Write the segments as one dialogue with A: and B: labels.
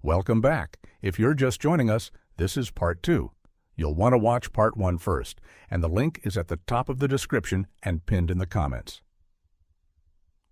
A: Welcome back. If you're just joining us, this is part 2. You'll want to watch part 1 first, and the link is at the top of the description and pinned in the comments.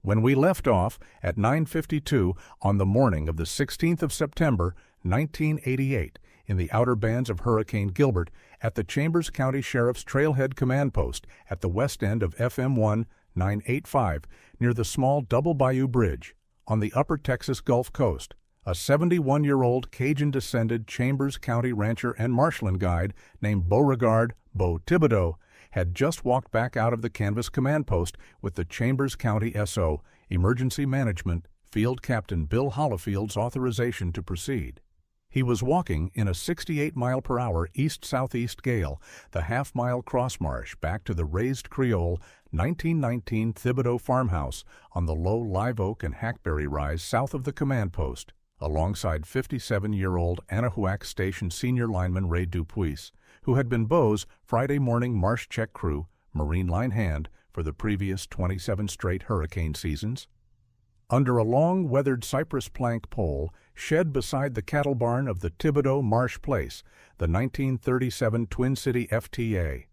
A: When we left off at 9:52 on the morning of the 16th of September, 1988, in the outer bands of Hurricane Gilbert at the Chambers County Sheriff's Trailhead Command Post at the west end of FM 1985 near the small Double Bayou Bridge on the upper Texas Gulf Coast, a 71-year-old Cajun-descended Chambers County rancher and marshland guide named Beauregard Beau Thibodeaux had just walked back out of the canvas command post with the Chambers County SO, Emergency Management, Field Captain Bill Hollifield's authorization to proceed. He was walking in a 68-mile-per-hour east-southeast gale, the half-mile cross-marsh back to the raised Creole 1919 Thibodeaux farmhouse on the low live oak and hackberry rise south of the command post, alongside 57-year-old Anahuac Station senior lineman Ray Dupuis, who had been Beau's Friday morning Marsh check crew, Marine line hand, for the previous 27 straight hurricane seasons. Under a long, weathered cypress plank pole shed beside the cattle barn of the Thibodeaux Marsh Place, the 1937 Twin City FTA,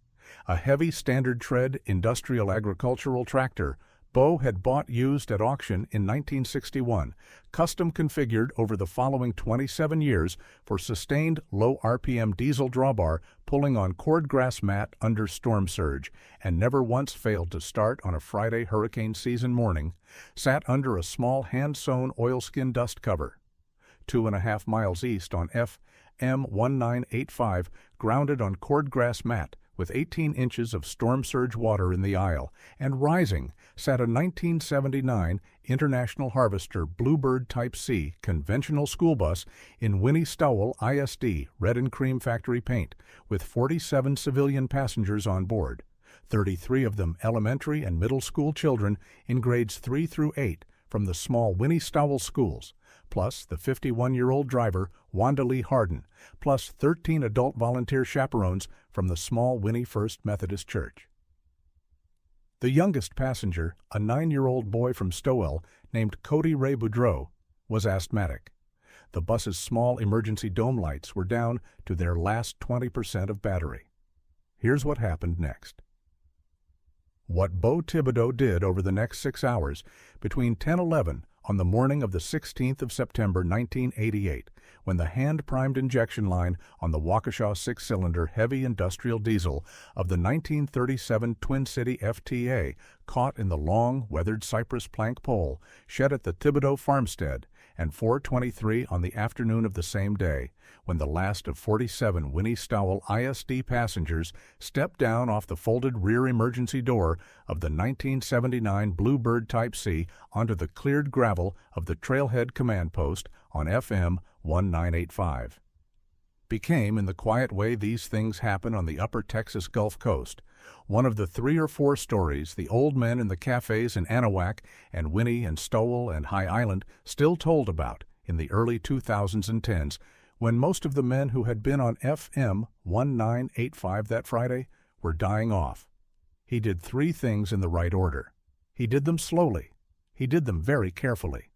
A: a heavy standard tread industrial agricultural tractor Beau had bought used at auction in 1961, custom configured over the following 27 years for sustained low RPM diesel drawbar pulling on cordgrass mat under storm surge, and never once failed to start on a Friday hurricane season morning, sat under a small hand-sewn oilskin dust cover. 2.5 miles east on FM 1985, grounded on cordgrass mat, with 18 inches of storm surge water in the aisle, and rising sat a 1979 International Harvester Bluebird Type C conventional school bus in Winnie-Stowell ISD red and cream factory paint, with 47 civilian passengers on board, 33 of them elementary and middle school children in grades 3 through 8 from the small Winnie-Stowell schools, plus the 51-year-old driver, Wanda Lee Harden, plus 13 adult volunteer chaperones from the small Winnie First Methodist Church. The youngest passenger, a 9-year-old boy from Stowell named Cody Ray Boudreau, was asthmatic. The bus's small emergency dome lights were down to their last 20% of battery. Here's what happened next. What Beau Thibodeaux did over the next 6 hours, between 10:11 on the morning of the 16th of September 1988, when the hand-primed injection line on the Waukesha 6-cylinder heavy industrial diesel of the 1937 Twin City FTA caught in the long, weathered cypress plank pole shed at the Thibodeaux farmstead, and 4:23 on the afternoon of the same day, when the last of 47 Winnie-Stowell ISD passengers stepped down off the folded rear emergency door of the 1979 Bluebird Type C onto the cleared gravel of the Trailhead Command Post on FM 1985. Became, in the quiet way these things happen on the upper Texas Gulf Coast, one of the 3 or 4 stories the old men in the cafes in Anahuac and Winnie and Stowell and High Island still told about in the early 2000s and 10s, when most of the men who had been on FM 1985 that Friday were dying off. He did 3 things in the right order. He did them slowly. He did them very carefully.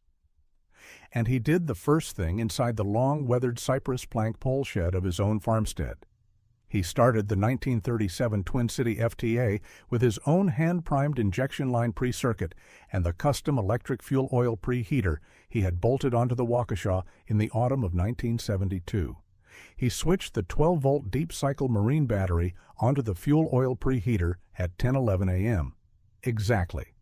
A: And he did the first thing inside the long, weathered cypress plank pole shed of his own farmstead. He started the 1937 Twin City FTA with his own hand-primed injection line pre-circuit and the custom electric fuel oil preheater he had bolted onto the Waukesha in the autumn of 1972. He switched the 12-volt deep-cycle marine battery onto the fuel oil preheater at 10:11 a.m. Exactly.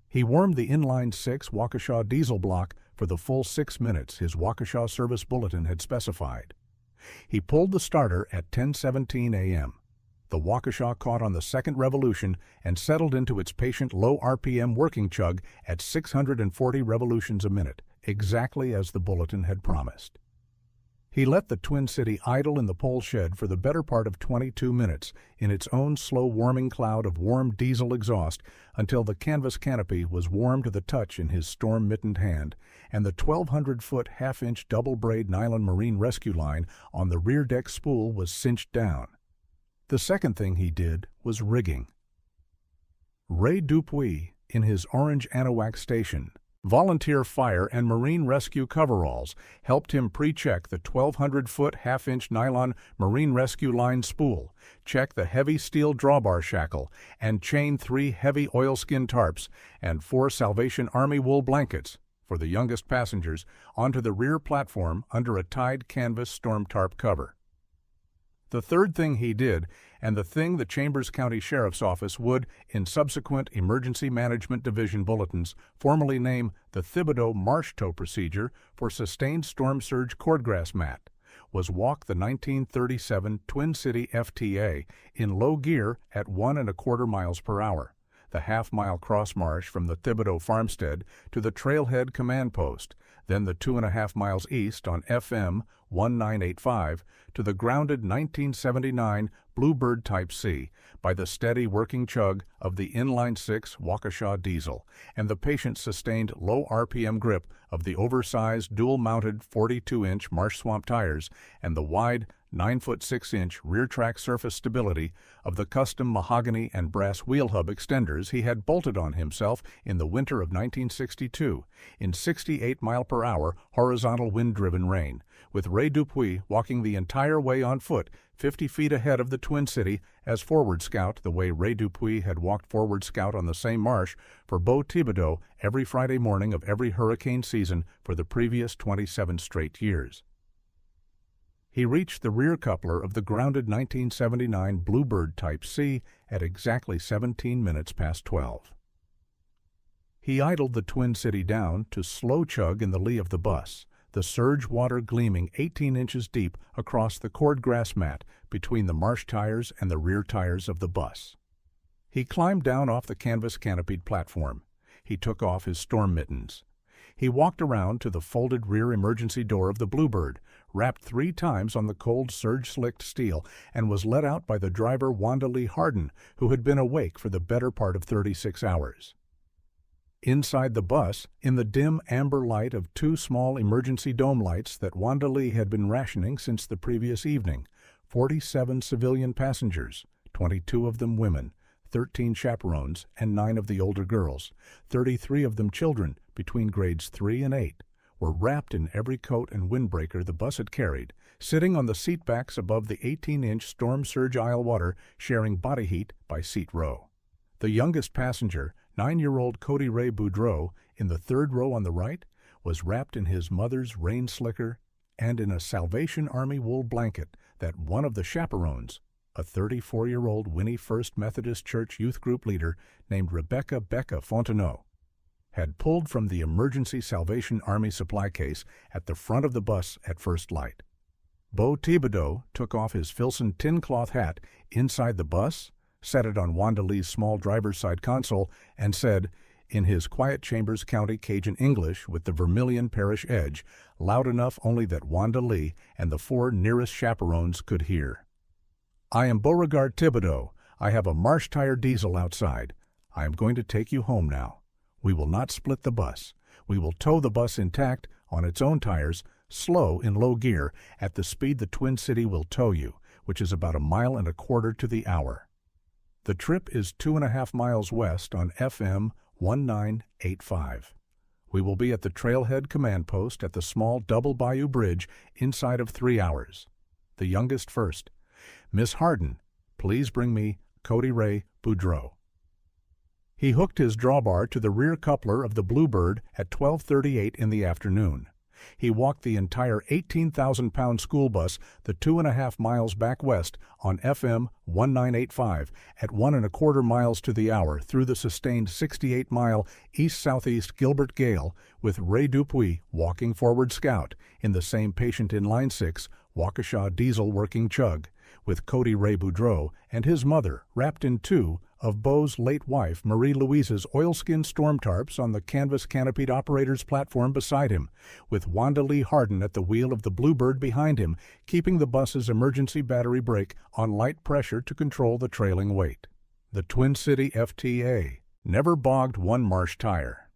A: He warmed the inline 6 Waukesha diesel block for the full 6 minutes his Waukesha service bulletin had specified. He pulled the starter at 10:17 a.m. The Waukesha caught on the second revolution and settled into its patient low RPM working chug at 640 revolutions a minute, exactly as the bulletin had promised. He let the Twin City idle in the pole shed for the better part of 22 minutes in its own slow warming cloud of warm diesel exhaust until the canvas canopy was warm to the touch in his storm-mittened hand, and the 1,200-foot half-inch double-braid nylon marine rescue line on the rear deck spool was cinched down. The second thing he did was rigging. Ray Dupuis, in his orange Anahuac Station, Volunteer fire and marine rescue coveralls helped him pre-check the 1,200-foot half-inch nylon marine rescue line spool, check the heavy steel drawbar shackle, and chain 3 heavy oilskin tarps and 4 Salvation Army wool blankets for the youngest passengers onto the rear platform under a tied canvas storm tarp cover. The third thing he did, and the thing the Chambers County Sheriff's Office would, in subsequent Emergency Management Division bulletins, formally name the Thibodeaux Marsh tow procedure for sustained storm surge cordgrass mat, was walk the 1937 Twin City FTA in low gear at 1 1/4 miles per hour, the half-mile cross marsh from the Thibodeaux farmstead to the trailhead command post, then the 2.5 miles east on FM 1985 to the grounded 1979 Bluebird Type C by the steady working chug of the inline-6 Waukesha diesel and the patient-sustained low RPM grip of the oversized dual-mounted 42-inch Marsh Swamp tires and the wide 9-foot 6-inch rear-track surface stability of the custom mahogany and brass wheel hub extenders he had bolted on himself in the winter of 1962 in 68-mile-per-hour horizontal wind-driven rain, with Ray Dupuis walking the entire way on foot 50 feet ahead of the Twin City as forward scout the way Ray Dupuis had walked forward scout on the same marsh for Beau Thibodeaux every Friday morning of every hurricane season for the previous 27 straight years. He reached the rear coupler of the grounded 1979 Bluebird Type C at exactly 17 minutes past 12. He idled the Twin City down to slow chug in the lee of the bus, the surge water gleaming 18 inches deep across the cordgrass mat between the Marsh tires and the rear tires of the bus. He climbed down off the canvas-canopied platform. He took off his storm mittens. He walked around to the folded rear emergency door of the Bluebird, rapped 3 times on the cold surge-slicked steel, and was let out by the driver Wanda Lee Harden, who had been awake for the better part of 36 hours. Inside the bus, in the dim amber light of 2 small emergency dome lights that Wanda Lee had been rationing since the previous evening, 47 civilian passengers, 22 of them women, 13 chaperones, and 9 of the older girls, 33 of them children between grades 3 and 8, were wrapped in every coat and windbreaker the bus had carried, sitting on the seatbacks above the 18-inch storm surge aisle water, sharing body heat by seat row. The youngest passenger, 9-year-old Cody Ray Boudreau, in the 3rd row on the right, was wrapped in his mother's rain slicker and in a Salvation Army wool blanket that one of the chaperones, a 34-year-old Winnie First Methodist Church youth group leader named Rebecca Becca Fontenot, had pulled from the emergency Salvation Army supply case at the front of the bus at first light. Beau Thibodeaux took off his Filson tin cloth hat inside the bus, set it on Wanda Lee's small driver's side console, and said, in his quiet Chambers County Cajun English with the vermilion parish edge, loud enough only that Wanda Lee and the 4 nearest chaperones could hear, "I am Beauregard Thibodeaux. I have a Marsh tire diesel outside. I am going to take you home now. We will not split the bus. We will tow the bus intact, on its own tires, slow in low gear, at the speed the Twin City will tow you, which is about 1.25 miles to the hour. The trip is 2.5 miles west on FM 1985. We will be at the trailhead command post at the small double Bayou bridge inside of 3 hours. The youngest first. Miss Harden, please bring me Cody Ray Boudreau." He hooked his drawbar to the rear coupler of the Bluebird at 12:38 in the afternoon. He walked the entire 18,000-pound school bus the 2.5 miles back west on FM 1985 at 1.25 miles to the hour through the sustained 68-mile east-southeast Gilbert Gale, with Ray Dupuis walking forward scout in the same patient in line 6 Waukesha diesel working chug, with Cody Ray Boudreau and his mother wrapped in 2 of Beau's late wife Marie Louise's oilskin storm tarps on the canvas-canopied operator's platform beside him, with Wanda Lee Harden at the wheel of the Bluebird behind him, keeping the bus's emergency battery brake on light pressure to control the trailing weight. The Twin City FTA never bogged one Marsh tire.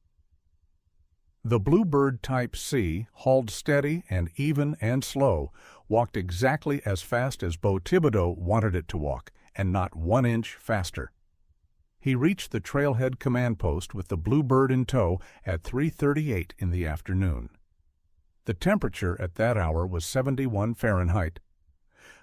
A: The Bluebird Type C, hauled steady and even and slow, walked exactly as fast as Beau Thibodeaux wanted it to walk, and not 1 inch faster. He reached the trailhead command post with the Bluebird in tow at 3:38 in the afternoon. The temperature at that hour was 71 Fahrenheit.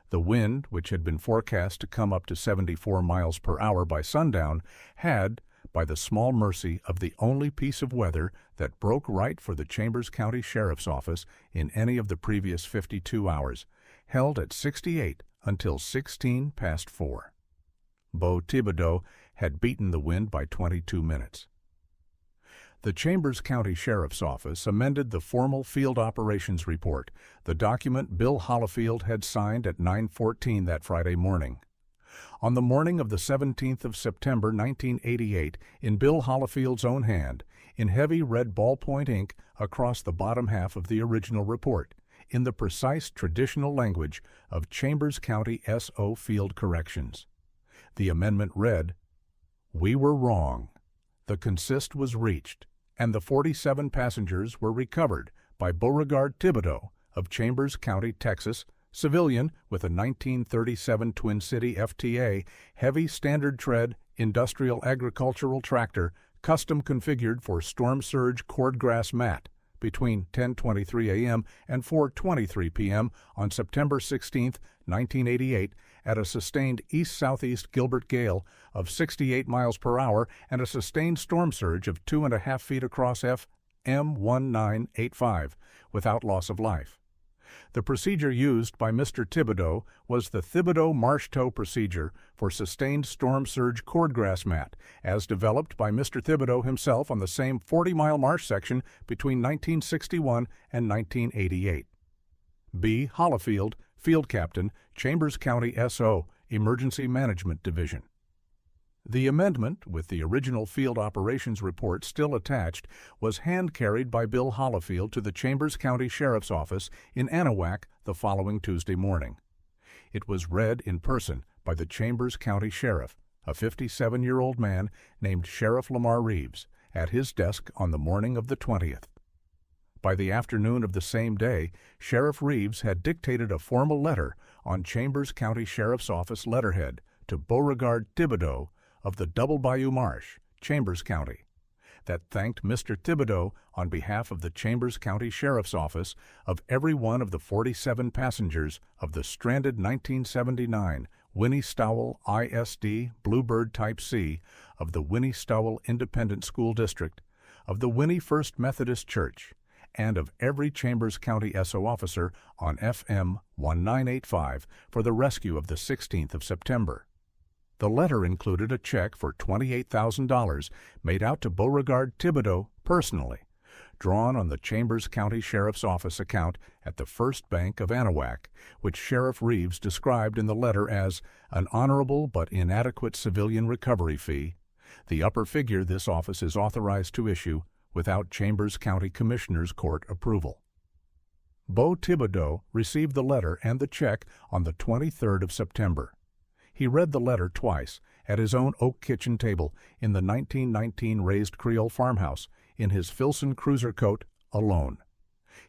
A: The wind, which had been forecast to come up to 74 miles per hour by sundown, had, by the small mercy of the only piece of weather that broke right for the Chambers County Sheriff's Office in any of the previous 52 hours, held at 68 until 16 past 4. Beau Thibodeaux had beaten the wind by 22 minutes. The Chambers County Sheriff's Office amended the formal field operations report, the document Bill Hollifield had signed at 9:14 that Friday morning. On the morning of the 17th of September 1988, in Bill Hollifield's own hand, in heavy red ballpoint ink across the bottom half of the original report, in the precise traditional language of Chambers County S.O. Field Corrections. The amendment read, "We were wrong. The consist was reached, and the 47 passengers were recovered by Beauregard Thibodeaux of Chambers County, Texas, civilian with a 1937 Twin City FTA heavy standard tread industrial agricultural tractor custom configured for storm surge cordgrass mat between 10:23 a.m. and 4:23 p.m. on September 16, 1988, at a sustained east-southeast Gilbert gale of 68 miles per hour and a sustained storm surge of 2.5 feet across FM 1985, without loss of life. The procedure used by Mr. Thibodeaux was the Thibodeaux Marsh tow procedure for sustained storm surge cordgrass mat, as developed by Mr. Thibodeaux himself on the same 40-mile marsh section between 1961 and 1988. B. Hollifield, Field Captain, Chambers County S.O., Emergency Management Division. The amendment, with the original field operations report still attached, was hand-carried by Bill Hollifield to the Chambers County Sheriff's Office in Anahuac the following Tuesday morning. It was read in person by the Chambers County Sheriff, a 57-year-old man named Sheriff Lamar Reeves, at his desk on the morning of the 20th. By the afternoon of the same day, Sheriff Reeves had dictated a formal letter on Chambers County Sheriff's Office letterhead to Beauregard Thibodeaux of the Double Bayou Marsh, Chambers County, that thanked Mr. Thibodeaux on behalf of the Chambers County Sheriff's Office of every one of the 47 passengers of the stranded 1979 Winnie-Stowell ISD Bluebird Type C of the Winnie-Stowell Independent School District, of the Winnie First Methodist Church, and of every Chambers County SO officer on FM 1985 for the rescue of the 16th of September. The letter included a check for $28,000 made out to Beauregard Thibodeaux personally, drawn on the Chambers County Sheriff's Office account at the First Bank of Anahuac, which Sheriff Reeves described in the letter as an honorable but inadequate civilian recovery fee, the upper figure this office is authorized to issue without Chambers County Commissioner's Court approval. Beau Thibodeaux received the letter and the check on the 23rd of September. He read the letter twice at his own oak kitchen table in the 1919 raised Creole farmhouse in his Filson cruiser coat, alone.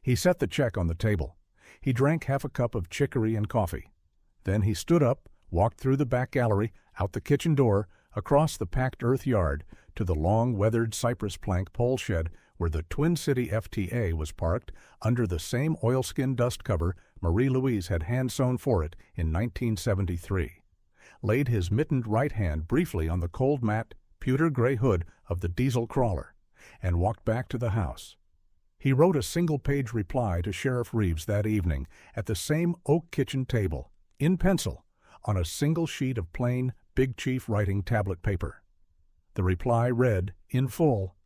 A: He set the check on the table. He drank half a cup of chicory and coffee. Then he stood up, walked through the back gallery, out the kitchen door, across the packed earth yard, to the long weathered cypress plank pole shed where the Twin City FTA was parked under the same oilskin dust cover Marie Louise had hand-sewn for it in 1973. Laid his mittened right hand briefly on the cold matte, pewter gray hood of the diesel crawler, and walked back to the house. He wrote a single-page reply to Sheriff Reeves that evening at the same oak kitchen table, in pencil, on a single sheet of plain Big Chief writing tablet paper. The reply read, in full,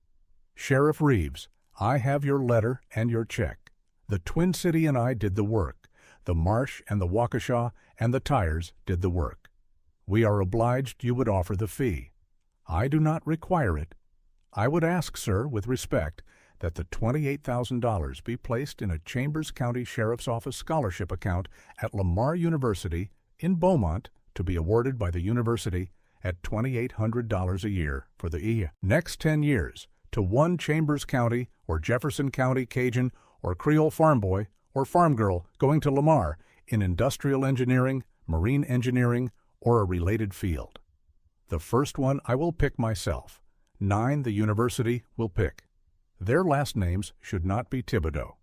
A: "Sheriff Reeves, I have your letter and your check. The Twin City and I did the work. The Marsh and the Waukesha and the tires did the work. We are obliged you would offer the fee. I do not require it. I would ask, sir, with respect, that the $28,000 be placed in a Chambers County Sheriff's Office scholarship account at Lamar University in Beaumont to be awarded by the university at $2,800 a year for the next 10 years to one Chambers County or Jefferson County Cajun or Creole farm boy or farm girl going to Lamar in industrial engineering, marine engineering, or a related field. The first one I will pick myself. 9 the university will pick. Their last names should not be Thibodeaux.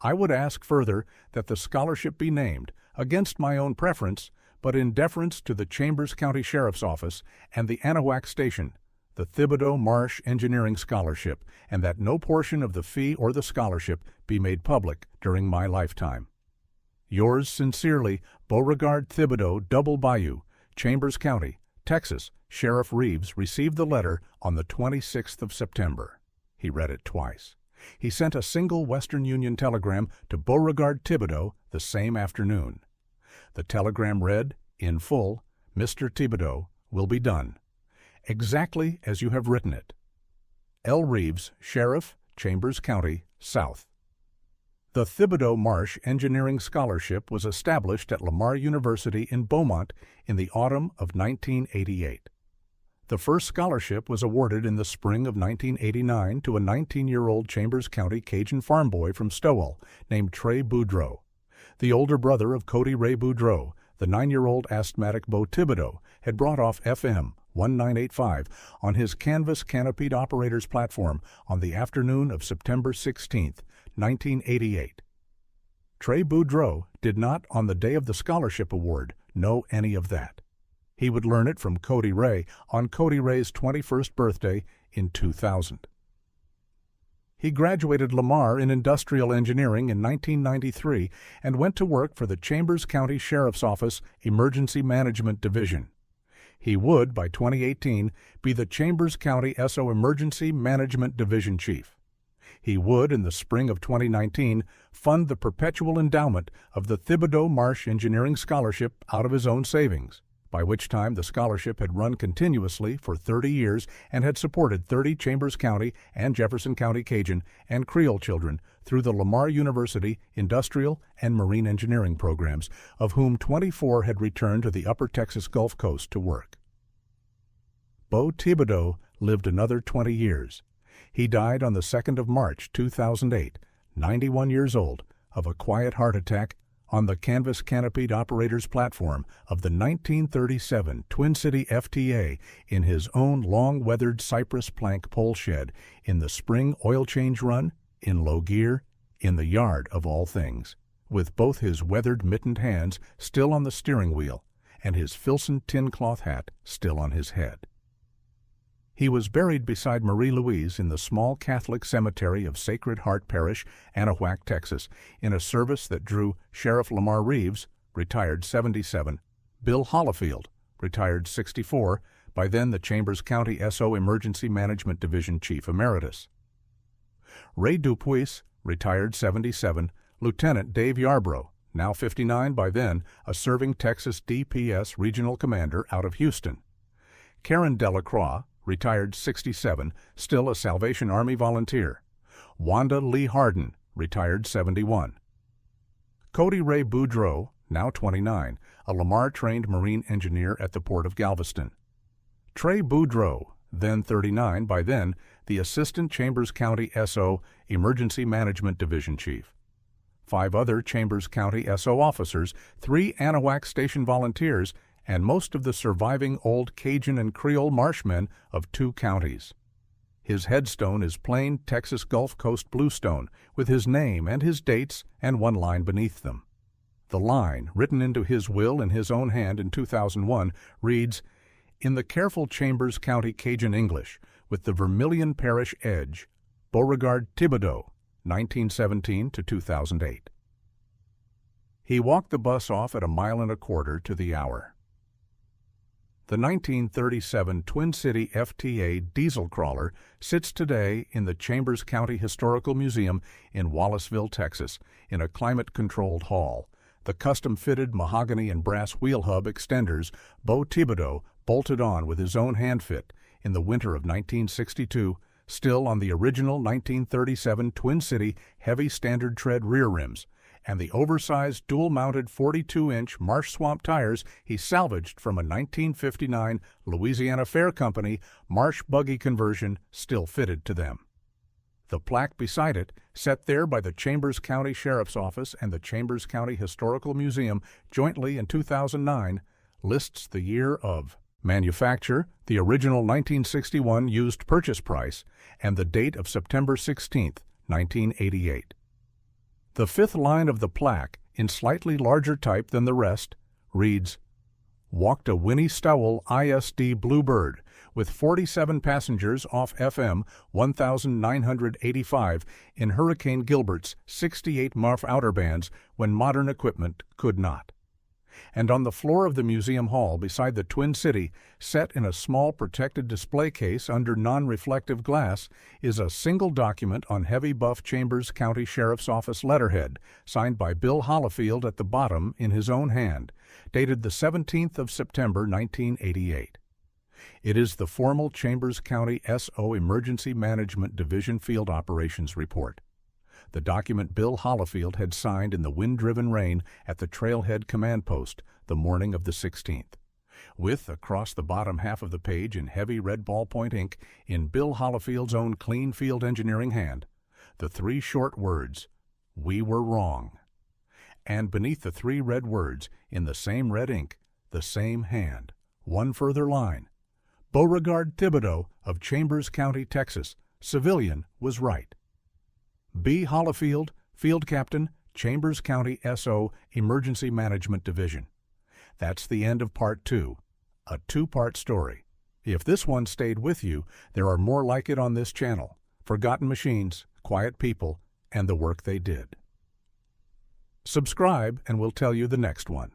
A: I would ask further that the scholarship be named, against my own preference, but in deference to the Chambers County Sheriff's Office and the Anahuac Station, the Thibodeaux Marsh Engineering Scholarship, and that no portion of the fee or the scholarship be made public during my lifetime. Yours sincerely, Beauregard Thibodeaux, Double Bayou, Chambers County, Texas. Sheriff Reeves received the letter on the 26th of September. He read it twice. He sent a single Western Union telegram to Beauregard Thibodeaux the same afternoon. The telegram read, in full, Mr. Thibodeaux will be done, exactly as you have written it. L. Reeves, Sheriff, Chambers County, South. The Thibodeaux Marsh Engineering Scholarship was established at Lamar University in Beaumont in the autumn of 1988. The first scholarship was awarded in the spring of 1989 to a 19-year-old Chambers County Cajun farm boy from Stowell named Ray Dupuis. The older brother of Cody Ray Dupuis, the 9-year-old asthmatic Beau Thibodeaux, had brought off FM 1985 on his canvas canopied operator's platform on the afternoon of September 16, 1988. Trey Boudreau did not, on the day of the scholarship award, know any of that. He would learn it from Cody Ray on Cody Ray's 21st birthday in 2000. He graduated Lamar in industrial engineering in 1993 and went to work for the Chambers County Sheriff's Office Emergency Management Division. He would, by 2018, be the Chambers County SO Emergency Management Division Chief. He would, in the spring of 2019, fund the perpetual endowment of the Thibodeaux Marsh Engineering Scholarship out of his own savings, by which time the scholarship had run continuously for 30 years and had supported 30 Chambers County and Jefferson County Cajun and Creole children through the Lamar University Industrial and Marine Engineering programs, of whom 24 had returned to the Upper Texas Gulf Coast to work. Beau Thibodeaux lived another 20 years. He died on the 2nd of March, 2008, 91 years old, of a quiet heart attack on the canvas canopied operator's platform of the 1937 Twin City FTA in his own long-weathered cypress plank pole shed in the spring oil change run, in low gear, in the yard of all things, with both his weathered mittened hands still on the steering wheel and his Filson tin cloth hat still on his head. He was buried beside Marie Louise in the small Catholic cemetery of Sacred Heart Parish, Anahuac, Texas, in a service that drew Sheriff Lamar Reeves, retired 77, Bill Hollifield, retired 64, by then the Chambers County SO Emergency Management Division Chief Emeritus. Ray Dupuis, retired 77, Lieutenant Dave Yarbrough, now 59 by then, a serving Texas DPS Regional Commander out of Houston. Karen Delacroix, retired 67, still a Salvation Army volunteer. Wanda Lee Harden, retired 71. Cody Ray Boudreau, now 29, a Lamar-trained Marine engineer at the Port of Galveston. Trey Boudreau, then 39 by then, the Assistant Chambers County SO Emergency Management Division Chief. 5 other Chambers County SO officers, 3 Anahuac Station volunteers, and most of the surviving old Cajun and Creole marshmen of 2 counties. His headstone is plain Texas Gulf Coast bluestone, with his name and his dates and 1 line beneath them. The line, written into his will in his own hand in 2001, reads, "In the careful Chambers County Cajun English, with the Vermilion Parish edge, Beauregard Thibodeaux, 1917 to 2008." He walked the bus off at 1 1/4 miles to the hour. The 1937 Twin City FTA diesel crawler sits today in the Chambers County Historical Museum in Wallaceville, Texas, in a climate-controlled hall. The custom-fitted mahogany and brass wheel hub extenders Beau Thibodeaux bolted on with his own hand-fit in the winter of 1962, still on the original 1937 Twin City heavy standard tread rear rims, and the oversized dual-mounted 42-inch Marsh Swamp tires he salvaged from a 1959 Louisiana Fair Company Marsh buggy conversion still fitted to them. The plaque beside it, set there by the Chambers County Sheriff's Office and the Chambers County Historical Museum jointly in 2009, lists the year of Manufacture, the original 1961 used purchase price, and the date of September 16, 1988. The fifth line of the plaque, in slightly larger type than the rest, reads, "Walked a Winnie-Stowell ISD Bluebird with 47 passengers off FM 1985 in Hurricane Gilbert's 68 Marf outer bands when modern equipment could not." And on the floor of the museum hall beside the Twin City, set in a small protected display case under non-reflective glass, is a single document on heavy buff Chambers County Sheriff's Office letterhead, signed by Bill Hollifield at the bottom in his own hand, dated the 17th of September 1988. It is the formal Chambers County SO Emergency Management Division Field Operations Report. The document Bill Hollifield had signed in the wind-driven rain at the trailhead command post the morning of the 16th, with, across the bottom half of the page in heavy red ballpoint ink in Bill Hollifield's own clean field engineering hand, the three short words, "We were wrong." And beneath the three red words, in the same red ink, the same hand, one further line, "Beauregard Thibodeaux of Chambers County, Texas, civilian, was right. B. Hollifield, Field Captain, Chambers County SO Emergency Management Division." That's the end of Part 2, a two-part story. If this one stayed with you, there are more like it on this channel: Forgotten Machines, Quiet People, and the Work They Did. Subscribe and we'll tell you the next one.